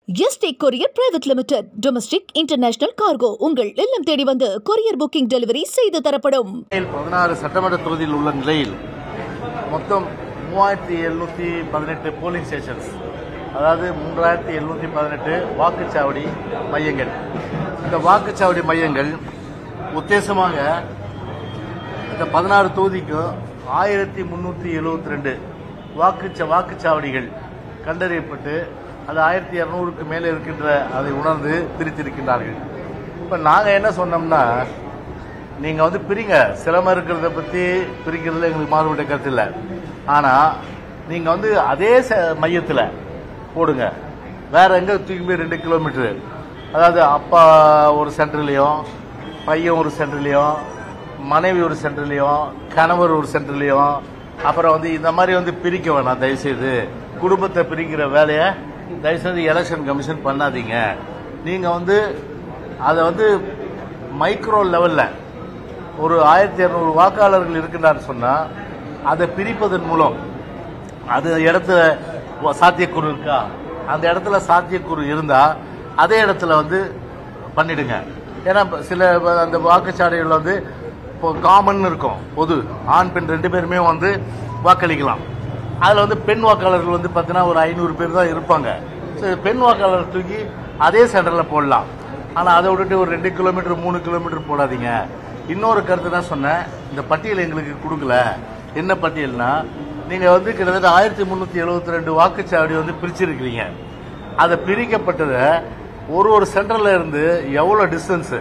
Yesterday courier private limited domestic international cargo உங்கள் இல்லம் தேடி வந்து கொரியர் புக்கிங் டெலிவரி செய்து தரப்படும். 16 சட்டமன்ற தொகுதியில் உள்ள நிலையில் மொத்தம் 3718 போலிங் ஸ்டேஷன்ஸ், அதாவது 3718 வாக்குச்சாவடி மையங்கள். இந்த வாக்குச்சாவடி மையங்கள் உத்தேசமாக இந்த 16 தொகுதிக்கும் 1372 வாக்குச்சாவடிகள் கண்டறியப்பட்டு அது 1200க்கு மேலே இருக்கின்ற அதை உணர்ந்து பிரித்திருக்கின்றார்கள். இப்போ நாங்கள் என்ன சொன்னோம்னா, நீங்கள் வந்து பிரிங்க, சிரமம் இருக்கிறத பற்றி பிரிக்கிறதுல எங்களுக்கு மாறுபட்ட கருத்து இல்லை. ஆனால் நீங்கள் வந்து அதே மையத்தில் போடுங்க, வேற எங்கே தூக்கி போய் 2 கிலோமீட்டரு, அதாவது அப்பா ஒரு சென்டர்லேயும், பையன் ஒரு சென்டர்லேயும், மனைவி ஒரு சென்டர்லேயும், கணவர் ஒரு சென்டர்லேயும், அப்புறம் வந்து இந்த மாதிரி வந்து பிரிக்க வேணாம். தயவுசெய்து குடும்பத்தை பிரிக்கிற வேலையை தயவுசெய்து எலெக்ஷன் கமிஷன் பண்ணாதீங்க. நீங்கள் வந்து அதை வந்து மைக்ரோ லெவலில் ஒரு 1200 வாக்காளர்கள் இருக்கின்றான்னு சொன்னால் அதை பிரிப்பதன் மூலம் அது இடத்துல சாத்தியக்கூறு இருக்கா, அந்த இடத்துல சாத்தியக்கூறு இருந்தால் அதே இடத்துல வந்து பண்ணிடுங்க. ஏன்னா சில அந்த வாக்குச்சாவடிகள் வந்து இப்போ காமன் இருக்கும், பொது ஆண் பெண் 2 பேருமே வந்து வாக்களிக்கலாம். அதில் வந்து பெண் வாக்காளர்கள் வந்து பார்த்தீங்கன்னா ஒரு 500 பேர் தான் இருப்பாங்க. சரி, பெண் வாக்காளர் தூக்கி அதே சென்டரில் போடலாம். ஆனால் அதை விட்டுட்டு ஒரு 2 கிலோமீட்டர் 3 கிலோமீட்டர் போடாதீங்க. இன்னொரு கருத்து தான் சொன்னேன், இந்த பட்டியல் எங்களுக்கு கொடுக்கல. என்ன பட்டியல்னா, நீங்கள் வந்து கிட்டத்தட்ட 1372 வாக்குச்சாவடி வந்து பிரிச்சிருக்கிறீங்க. அதை பிரிக்கப்பட்டதை ஒரு சென்டரில் இருந்து எவ்வளோ டிஸ்டன்ஸு,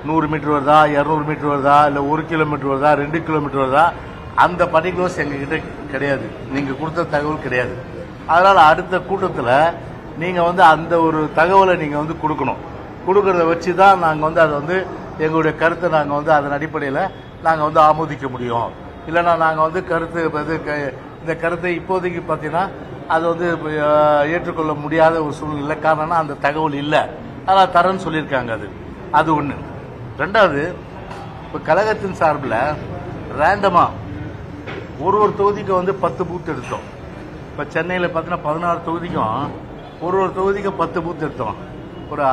100 மீட்டர் வருதா, 200 மீட்டர் வருதா, இல்லை 1 கிலோமீட்டர் வருதா, 2 கிலோமீட்டர் வருதா, அந்த பர்டிகுலர்ஸ் எங்ககிட்ட கிடையாது, நீங்கள் கொடுத்த தகவல் கிடையாது. அதனால் அடுத்த கூட்டத்தில் நீங்கள் வந்து அந்த ஒரு தகவலை நீங்கள் வந்து கொடுக்கணும். கொடுக்கறத வச்சு தான் நாங்கள் வந்து அதை வந்து எங்களுடைய கருத்தை நாங்கள் வந்து அதன் அடிப்படையில் நாங்கள் வந்து ஆமோதிக்க முடியும். இல்லைன்னா நாங்கள் வந்து இந்த கருத்தை இப்போதைக்கு பார்த்தீங்கன்னா அது வந்து ஏற்றுக்கொள்ள முடியாத ஒரு சூழ்நிலை. காரணம்னா அந்த தகவல் இல்லை, அதனால் தரேன்னு சொல்லியிருக்காங்க. அது ஒன்று. ரெண்டாவது, இப்போ கழகத்தின் சார்பில் ரேண்டமாக ஒரு தொகுதிக்கு வந்து 10 பூத் எடுத்தோம். இப்போ சென்னையில் பார்த்தீங்கன்னா 16 தொகுதிக்கும் ஒரு தொகுதிக்கும் 10 பூத் எடுத்தோம். ஒரு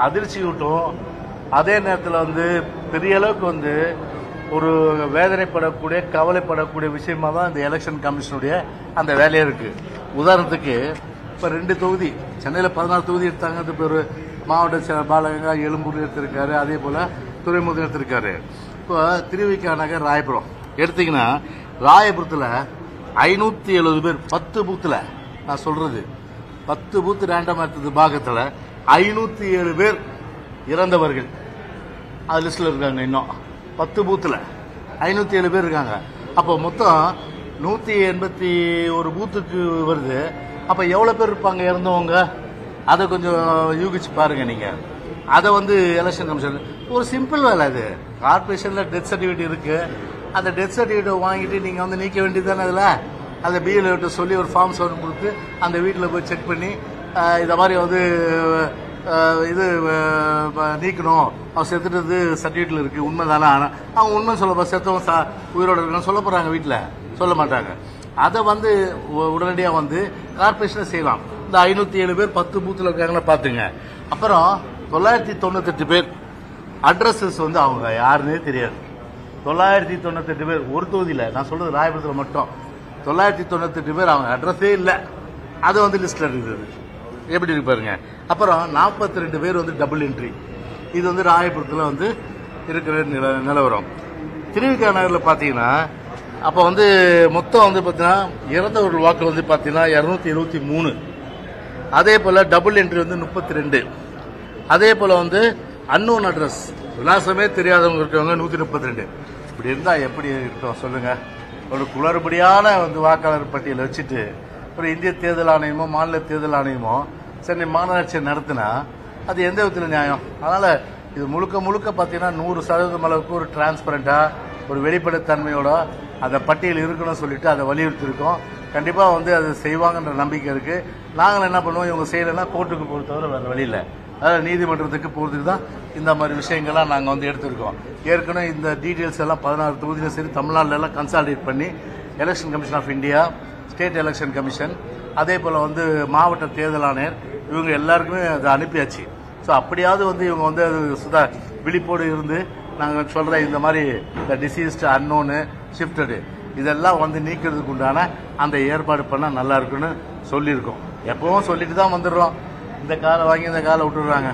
அதிர்ச்சி விட்டும், அதே நேரத்தில் வந்து பெரிய அளவுக்கு வந்து ஒரு வேதனைப்படக்கூடிய கவலைப்படக்கூடிய விஷயமா தான் இந்த எலெக்ஷன் கமிஷனுடைய அந்த வேலையே இருக்குது. உதாரணத்துக்கு இப்போ 2 தொகுதி சென்னையில் 16 தொகுதி எடுத்தாங்க. அது இப்போ ஒரு மாவட்ட பாலகங்கா எழும்பூர் எடுத்திருக்காரு, அதே போல் துறைமுகம் எடுத்திருக்காரு. இப்போ திருவிக நகர் ராயபுரம் எடுத்தீங்கன்னா, ராயபுரத்தில் 570 பேர் 10 பூத்தில், நான் சொல்றது 10 பூத்து ரேண்டம் எடுத்தது பாகத்தில் 507 பேர் இறந்தவர்கள் அது லிஸ்டில் இருக்காங்க. இன்னும் 10 பூத்தில் 507 பேர் இருக்காங்க. அப்போ மொத்தம் 181 பூத்துக்கு வருது. அப்போ எவ்வளோ பேர் இருப்பாங்க இறந்தவங்க? அதை கொஞ்சம் யூகிச்சு பாருங்க நீங்கள். அதை வந்து எலெக்ஷன் கமிஷன் ஒரு சிம்பிள் வேலை. அது கார்பரேஷனில் டெத் சர்டிஃபிகேட் இருக்கு, அந்த டெத் சர்டிஃபிகேட்டை வாங்கிட்டு நீங்கள் வந்து நீக்க வேண்டியது தானே. அதில் அந்த பிஎல்ஓட்ட சொல்லி ஒரு ஃபார்ம் 7 கொடுத்து அந்த வீட்டில் போய் செக் பண்ணி இந்த மாதிரி வந்து இது நீக்கணும், அவன் செத்துட்டது சர்டிஃபிகேட்டில் இருக்குது, உண்மை தானே. ஆனால் அவங்க உண்மை சொல்லப்போ செத்தவன் உயிரோடு இருக்கணும் சொல்ல போகிறாங்க, வீட்டில் சொல்ல மாட்டாங்க. அதை வந்து உடனடியாக வந்து கார்பரேஷனை செய்யலாம். இந்த 507 பேர் 10 பூத்தில் இருக்காங்களா பார்த்துங்க. அப்புறம் 998 பேர் அட்ரஸஸ் வந்து அவங்க யாருன்னே தெரியாது. 998 பேர் ஒரு தொகுதியில், நான் சொல்றது ராயபுரத்தில் மட்டும் 998 பேர் அவங்க அட்ரஸே இல்லை. அது வந்து லிஸ்ட்ல இருக்குது. எப்படி இருக்கு பாருங்க. அப்புறம் 42 பேர் வந்து டபுள் என்ட்ரி. இது வந்து ராயபுரத்தில் வந்து இருக்கிற நிலவரம். திருவிக நகரில் பார்த்தீங்கன்னா அப்போ வந்து மொத்தம் வந்து பார்த்தீங்கன்னா இறந்தவர்கள் வாக்கு வந்து பார்த்தீங்கன்னா 223. அதே போல் டபுள் என்ட்ரி வந்து 32. அதே போல் வந்து அன்னோன் அட்ரஸ், விலாசமே தெரியாதவங்க இருக்கவங்க 132. இப்படி இருந்தால் எப்படி இருக்கும் சொல்லுங்க? ஒரு குளறுபடியான வந்து வாக்காளர் பட்டியலை வச்சுட்டு ஒரு இந்திய தேர்தல் ஆணையமோ மாநில தேர்தல் ஆணையமோ சென்னை மாநகராட்சியை நடத்தினா அது எந்த விதத்தில் நியாயம்? அதனால் இது முழுக்க பார்த்தீங்கன்னா 100% அளவுக்கு ஒரு டிரான்ஸ்பரண்டாக ஒரு வெளிப்படைத்தன்மையோட அந்த பட்டியல் இருக்கணும்னு சொல்லிட்டு அதை வலியுறுத்தியிருக்கோம். கண்டிப்பாக வந்து அது செய்வாங்கன்ற நம்பிக்கை இருக்குது. நாங்கள் என்ன பண்ணுவோம், இவங்க செய்யலைன்னா கோர்ட்டுக்கு பொறுத்தவரை வேறு வழியில், அதாவது நீதிமன்றத்துக்கு போகிறதுக்கு தான் இந்த மாதிரி விஷயங்கள்லாம் நாங்கள் வந்து எடுத்திருக்கோம். ஏற்கனவே இந்த டீட்டெயில்ஸ் எல்லாம் 16 தொகுதியிலும் சரி தமிழ்நாட்டில் எல்லாம் கன்சாலிடேட் பண்ணி election commission of India, state election commission, அதே போல் வந்து மாவட்ட தேர்தல் ஆணையர் இவங்க எல்லாருக்குமே அதை அனுப்பியாச்சு. ஸோ அப்படியாவது வந்து இவங்க வந்து அது விழிப்போடு இருந்து நாங்கள் சொல்கிற இந்த மாதிரி இந்த டிசீஸ்டு அன்னோனு ஷிஃப்டடு இதெல்லாம் வந்து நீக்கிறதுக்கு உண்டான அந்த ஏற்பாடு பண்ணால் நல்லா இருக்குன்னு சொல்லியிருக்கோம். எப்பவும் சொல்லிட்டு தான் வந்துடுறோம். இந்த காலை வாங்கி இந்த காலை விட்டுடுறாங்க.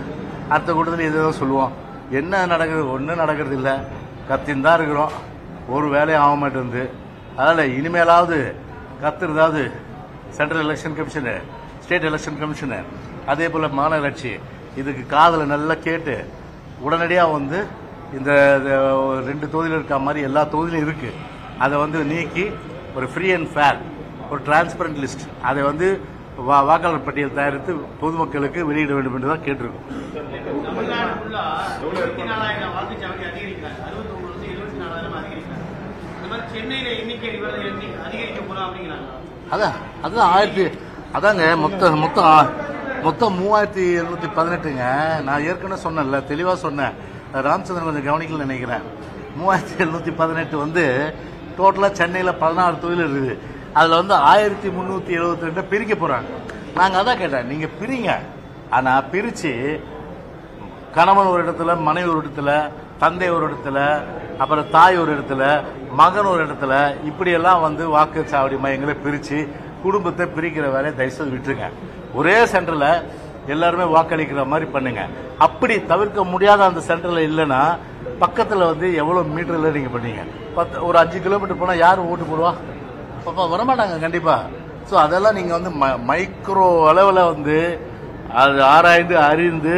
அடுத்த கூட்டத்தில் இதை தான் சொல்லுவோம். என்ன நடக்குது? ஒன்றும் நடக்கிறது இல்லை. கத்தின்னு தான் இருக்கிறோம். ஒரு வேலையும் ஆக மாட்டேங்குது. அதனால் இனிமேலாவது கத்துறதாவது central election commission, state election commission, அதே போல் மாநகராட்சி இதுக்கு காதில் நல்லா கேட்டு உடனடியாக வந்து இந்த 2 தொகுதியில் இருக்க மாதிரி எல்லா தொகுதியிலும் இருக்குது. அதை வந்து நீக்கி ஒரு ஃப்ரீ அண்ட் ஃபேர் ஒரு டிரான்ஸ்பரண்ட் லிஸ்ட் அதை வந்து வாக்காளர் பட்டியல் தயாரித்து பொதுமக்களுக்கு வெளியிட வேண்டும் என்று தான் கேட்டிருக்கோம். அதாங்க மொத்தம் 3718ங்க. நான் ஏற்கனவே சொன்னேன்ல, தெளிவாக சொன்னேன். ராமச்சந்திரன் கொஞ்சம் கவனிக்கல நினைக்கிறேன். 3718 வந்து டோட்டலாக சென்னையில் 16 தொகுதியில் இருக்குது. அதில் வந்து 1372 பிரிக்க போகிறாங்க. நாங்கள் அதான் கேட்டேன், நீங்கள் பிரிங்க. ஆனால் பிரித்து கணவன் ஒரு இடத்துல, மனைவி ஒரு இடத்துல, தந்தை ஒரு இடத்துல, அப்புறம் தாய் ஒரு இடத்துல, மகன் ஒரு இடத்துல, இப்படியெல்லாம் வந்து வாக்குச்சாவடி மையங்களை பிரித்து குடும்பத்தை பிரிக்கிற வேலையை தயவுசெய்து விட்டுருங்க. ஒரே சென்டரில் எல்லாருமே வாக்களிக்கிற மாதிரி பண்ணுங்க. அப்படி தவிர்க்க முடியாத அந்த சென்டரில் இல்லைன்னா பக்கத்தில் வந்து எவ்வளோ மீட்டரில் நீங்கள் பண்ணீங்க, ஒரு 5 கிலோமீட்டர் போனால் யாரும் ஓட்டு போடுவா? அப்போ வரமாட்டாங்க கண்டிப்பாக. ஸோ அதெல்லாம் நீங்கள் வந்து மைக்ரோ அளவில் வந்து அது ஆராய்ந்து அறிந்து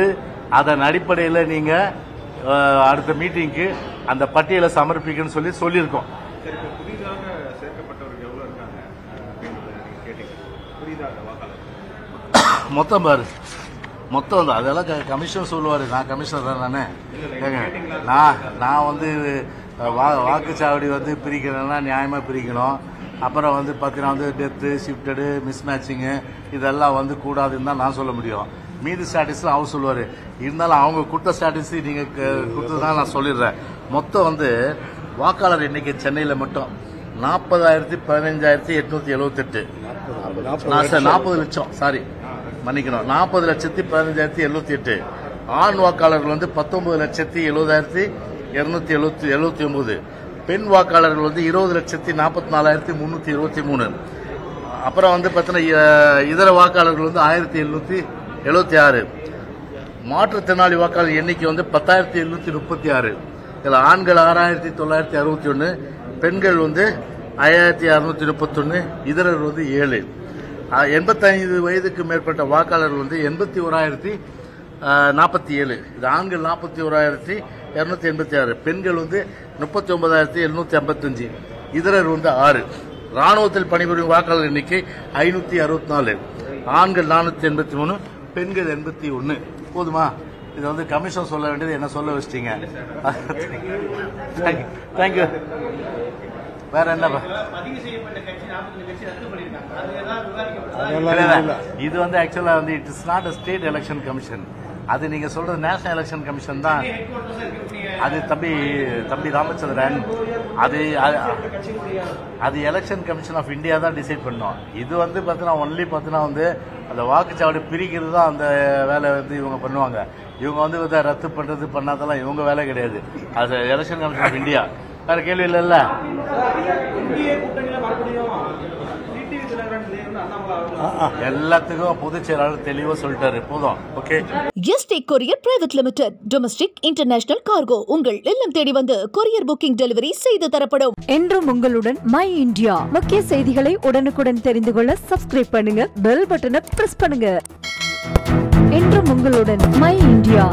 அதன் அடிப்படையில் நீங்கள் அடுத்த மீட்டிங்க்கு அந்த பட்டியலை சமர்ப்பிக்கணும்னு சொல்லியிருக்கோம். மொத்தம் பாரு, மொத்தம் வந்து அதெல்லாம் கமிஷன் சொல்லுவார். நான் கமிஷனர் தான் நானே. நான் வந்து வாக்குச்சாவடி வந்து பிரிக்கிறேன்னா நியாயமாக பிரிக்கணும். அப்புறம் வந்து பார்த்தீங்கன்னா வந்து டெத்து, ஷிஃப்டடு, மிஸ் மேட்சிங்கு இதெல்லாம் வந்து கூடாதுன்னு தான் நான் சொல்ல முடியும். மீதி ஸ்டாட்டிஸ்லாம் அவர் சொல்லுவார். இருந்தாலும் அவங்க கொடுத்த ஸ்டாட்டிஸ் நீங்கள் கொடுத்ததுதான் நான் சொல்லிடுறேன். மொத்தம் வந்து வாக்காளர் எண்ணிக்கை சென்னையில் மட்டும் 40,15,878. 40 லட்சம், சாரி மன்னிக்கணும், 40,15,778. ஆண் வாக்காளர்கள் வந்து 19,70,279. பெண் வாக்காளர்கள் வந்து 20,44,323. அப்புறம் வந்து பார்த்தீங்கன்னா இதர வாக்காளர்கள் வந்து 1,776. மாற்றுத்திறனாளி வாக்காளர் எண்ணிக்கை வந்து 10,736. இதில் ஆண்கள் 6,961, பெண்கள் வந்து 5,631, இதரர் வந்து 7. 85 வயதுக்கு மேற்பட்ட வாக்காளர்கள் வந்து 81,047. இது ஆண்கள் 41,286, பெண்கள் வந்து 39,755, இதரர் வந்து 6. ராணுவத்தில் பணிபுரியும் வாக்காளர் எண்ணிக்கை 564, ஆண்கள் 483, பெண்கள் 81. போதுமா? இது வந்து கமிஷன் சொல்ல வேண்டியது என்ன சொல்ல வச்சிட்டீங்க. தேங்க்யூ. வேற என்ன? இது வந்து ஆக்சுவலா வந்து it is not a state election commission. அது நீங்க சொல்றது நேஷனல் எலெக்ஷன் கமிஷன் தான். அது தம்பி ராமச்சந்திரன், அது எலெக்ஷன் கமிஷன் ஆஃப் இந்தியா தான் டிசைட் பண்ணோம். இது வந்து பார்த்தீங்கன்னா ஒன்லி பார்த்தீங்கன்னா வந்து அந்த வாக்குச்சாவடி பிரிக்கிறது தான் அந்த வேலை வந்து இவங்க பண்ணுவாங்க. இவங்க வந்து ரத்து பண்றது பண்ணாதெல்லாம் இவங்க வேலை கிடையாது. அது எலெக்ஷன் கமிஷன் ஆஃப் இந்தியா. வேற கேள்வி இல்லைல்ல? எல்லாத்துக்கும் பொதுச் செயலாளர் தெளிவா சொல்லிட்டாரு. போதும். Okay. Yesterday courier private limited. Domestic international cargo உங்கள் இல்லம் தேடி வந்து கொரியர் புக்கிங் டெலிவரி செய்து தரப்படும். என்றும் உங்களுடன் மை இந்தியா. முக்கிய செய்திகளை உடனுக்குடன் தெரிந்து கொள்ள சப்ஸ்கிரைப் பண்ணுங்க, பெல் பட்டனை பிரஸ் பண்ணுங்க. என்றும் உங்களுடன் மை இந்தியா.